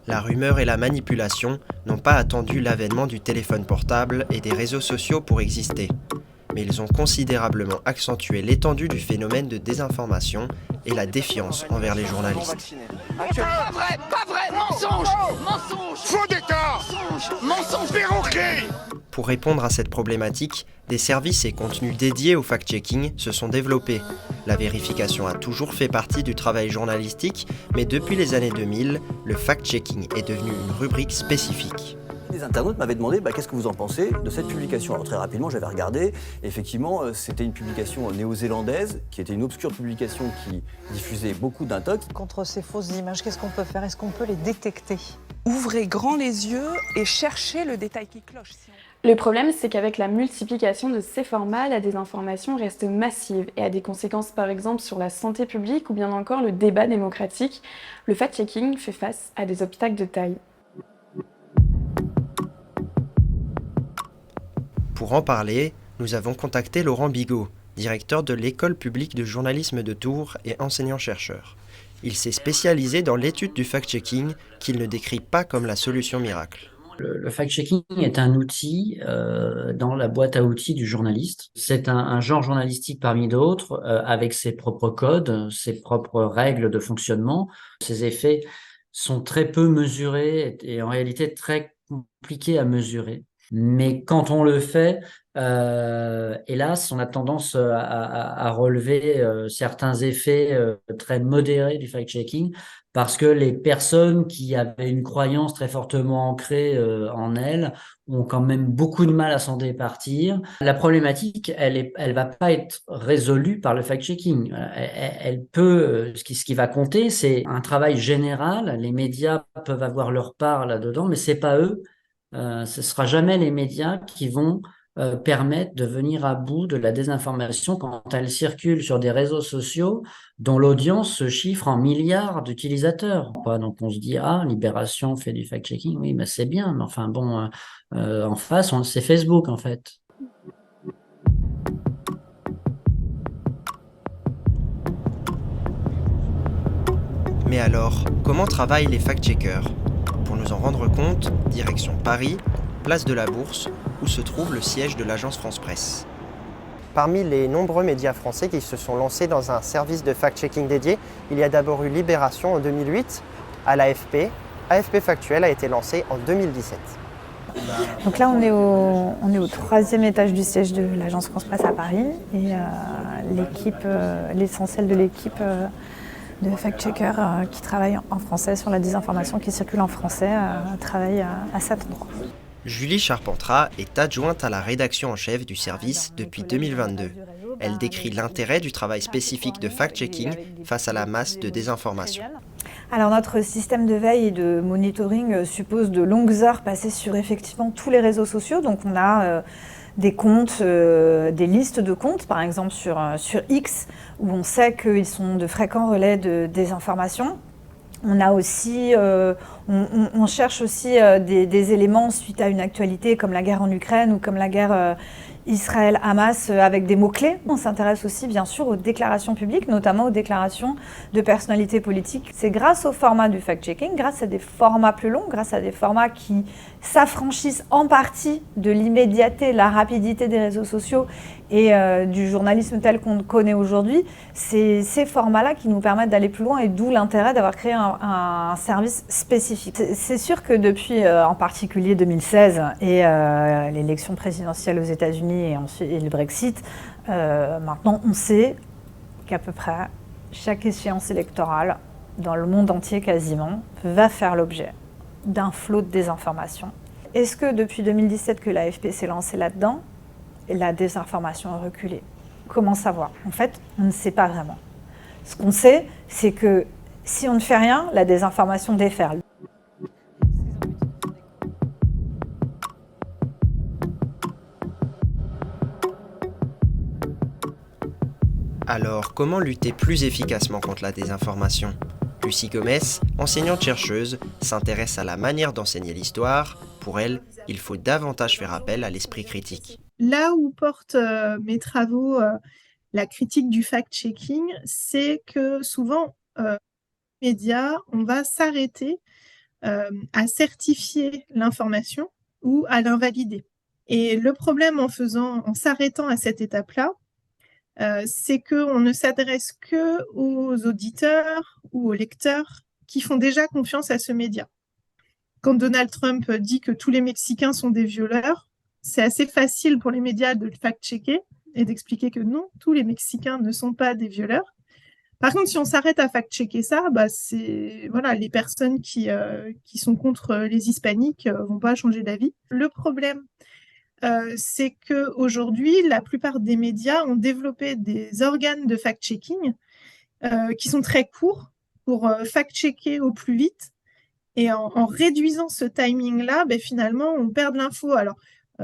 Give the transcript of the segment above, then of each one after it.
La rumeur et la manipulation n'ont pas attendu l'avènement du téléphone portable et des réseaux sociaux pour exister, mais ils ont considérablement accentué l'étendue du phénomène de désinformation et la défiance envers les journalistes. Pas vrai, pas vrai, mensonge, mensonge, Faux d'état, mensonge, perroquet. Pour répondre à cette problématique, des services et contenus dédiés au fact-checking se sont développés. La vérification a toujours fait partie du travail journalistique, mais depuis les années 2000, le fact-checking est devenu une rubrique spécifique. Les internautes m'avaient demandé qu'est-ce que vous en pensez de cette publication. Alors très rapidement j'avais regardé, effectivement c'était une publication néo-zélandaise qui était une obscure publication qui diffusait beaucoup d'intox. Contre ces fausses images, qu'est-ce qu'on peut faire? Est-ce qu'on peut les détecter? Ouvrez grand les yeux et cherchez le détail qui cloche. Le problème, c'est qu'avec la multiplication de ces formats, la désinformation reste massive et a des conséquences par exemple sur la santé publique ou bien encore le débat démocratique. Le fact-checking fait face à des obstacles de taille. Pour en parler, nous avons contacté Laurent Bigot, directeur de l'École publique de journalisme de Tours et enseignant-chercheur. Il s'est spécialisé dans l'étude du fact-checking qu'il ne décrit pas comme la solution miracle. Le fact-checking est un outil dans la boîte à outils du journaliste. C'est un genre journalistique parmi d'autres, avec ses propres codes, ses propres règles de fonctionnement. Ses effets sont très peu mesurés et en réalité très compliqués à mesurer. Mais quand on le fait, hélas, on a tendance à relever certains effets très modérés du fact-checking parce que les personnes qui avaient une croyance très fortement ancrée en elles ont quand même beaucoup de mal à s'en départir. La problématique, elle va pas être résolue par le fact-checking. Elle peut, ce qui va compter, c'est un travail général. Les médias peuvent avoir leur part là-dedans, mais c'est pas eux. Ce sera jamais les médias qui vont permettre de venir à bout de la désinformation quand elle circule sur des réseaux sociaux dont l'audience se chiffre en milliards d'utilisateurs. Donc on se dit, Libération fait du fact-checking, oui, mais c'est bien, mais enfin bon, en face, c'est Facebook en fait. Mais alors, comment travaillent les fact-checkers ? Pour nous en rendre compte, direction Paris, place de la Bourse, où se trouve le siège de l'agence France Presse. Parmi les nombreux médias français qui se sont lancés dans un service de fact-checking dédié, il y a d'abord eu Libération en 2008, à l'AFP. AFP Factuel a été lancé en 2017. Donc là, on est au troisième étage du siège de l'agence France Presse à Paris. Et l'essentiel de l'équipe de fact-checkers qui travaillent en français sur la désinformation qui circule en français travaille à cet endroit. Julie Charpentrat est adjointe à la rédaction en chef du service depuis 2022. Elle décrit l'intérêt du travail spécifique de fact-checking face à la masse de désinformation. Alors notre système de veille et de monitoring suppose de longues heures passées sur effectivement tous les réseaux sociaux. Donc on a des comptes, des listes de comptes, par exemple sur X, où on sait qu'ils sont de fréquents relais de désinformation. On a aussi, on cherche aussi des éléments suite à une actualité comme la guerre en Ukraine ou comme la guerre Israël-Hamas avec des mots-clés. On s'intéresse aussi bien sûr aux déclarations publiques, notamment aux déclarations de personnalités politiques. C'est grâce au format du fact-checking, grâce à des formats plus longs, grâce à des formats qui s'affranchissent en partie de l'immédiateté, la rapidité des réseaux sociaux et du journalisme tel qu'on le connaît aujourd'hui. C'est ces formats-là qui nous permettent d'aller plus loin et d'où l'intérêt d'avoir créé un service spécifique. C'est sûr que depuis en particulier 2016 et l'élection présidentielle aux États-Unis et le Brexit, maintenant on sait qu'à peu près chaque échéance électorale dans le monde entier quasiment va faire l'objet d'un flot de désinformation. Est-ce que depuis 2017 que l'AFP s'est lancée là-dedans, la désinformation a reculé? Comment savoir? En fait, on ne sait pas vraiment. Ce qu'on sait, c'est que si on ne fait rien, la désinformation déferle. Alors, comment lutter plus efficacement contre la désinformation ? Lucie Gomez, enseignante-chercheuse, s'intéresse à la manière d'enseigner l'histoire. Pour elle, il faut davantage faire appel à l'esprit critique. Là où portent mes travaux, la critique du fact-checking, c'est que souvent, médias, on va s'arrêter à certifier l'information ou à l'invalider. Et le problème en s'arrêtant à cette étape-là, c'est qu'on ne s'adresse que aux auditeurs ou aux lecteurs qui font déjà confiance à ce média. Quand Donald Trump dit que tous les Mexicains sont des violeurs, c'est assez facile pour les médias de le fact-checker et d'expliquer que non, tous les Mexicains ne sont pas des violeurs. Par contre, si on s'arrête à fact-checker ça, les personnes qui sont contre les hispaniques vont pas changer d'avis. Le problème, c'est qu'aujourd'hui, la plupart des médias ont développé des organes de fact-checking qui sont très courts pour fact-checker au plus vite. Et en réduisant ce timing-là, finalement, on perd de l'info. Alors,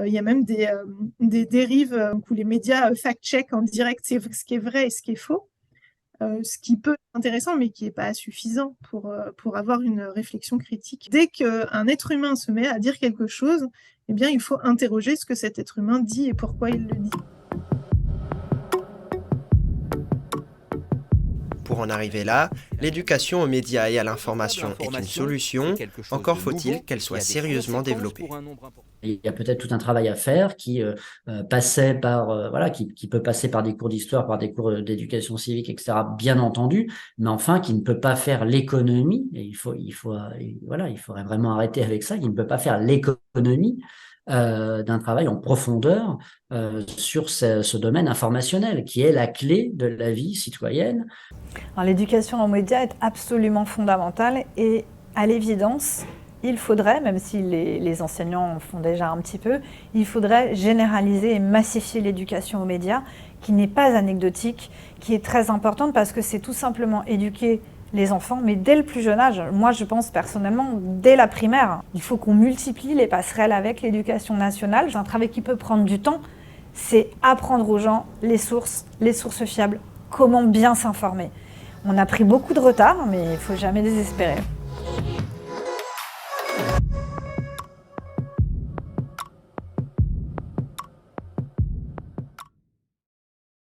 il y a même des dérives où les médias fact-check en direct ce qui est vrai et ce qui est faux. Ce qui peut être intéressant, mais qui n'est pas suffisant pour avoir une réflexion critique. Dès qu'un être humain se met à dire quelque chose, il faut interroger ce que cet être humain dit et pourquoi il le dit. Pour en arriver là, l'éducation aux médias et à l'information est une solution, encore faut-il qu'elle soit sérieusement développée. Il y a peut-être tout un travail à faire qui passait par qui peut passer par des cours d'histoire, par des cours d'éducation civique, etc. Bien entendu, mais enfin qui ne peut pas faire l'économie. Et il faudrait vraiment arrêter avec ça. Qui ne peut pas faire l'économie d'un travail en profondeur sur ce domaine informationnel qui est la clé de la vie citoyenne. Alors, l'éducation aux médias est absolument fondamentale et à l'évidence, il faudrait, même si les enseignants en font déjà un petit peu, il faudrait généraliser et massifier l'éducation aux médias qui n'est pas anecdotique, qui est très importante parce que c'est tout simplement éduquer les enfants, mais dès le plus jeune âge. Moi, je pense personnellement, dès la primaire, il faut qu'on multiplie les passerelles avec l'éducation nationale. C'est un travail qui peut prendre du temps. C'est apprendre aux gens les sources fiables, comment bien s'informer. On a pris beaucoup de retard, mais il ne faut jamais désespérer.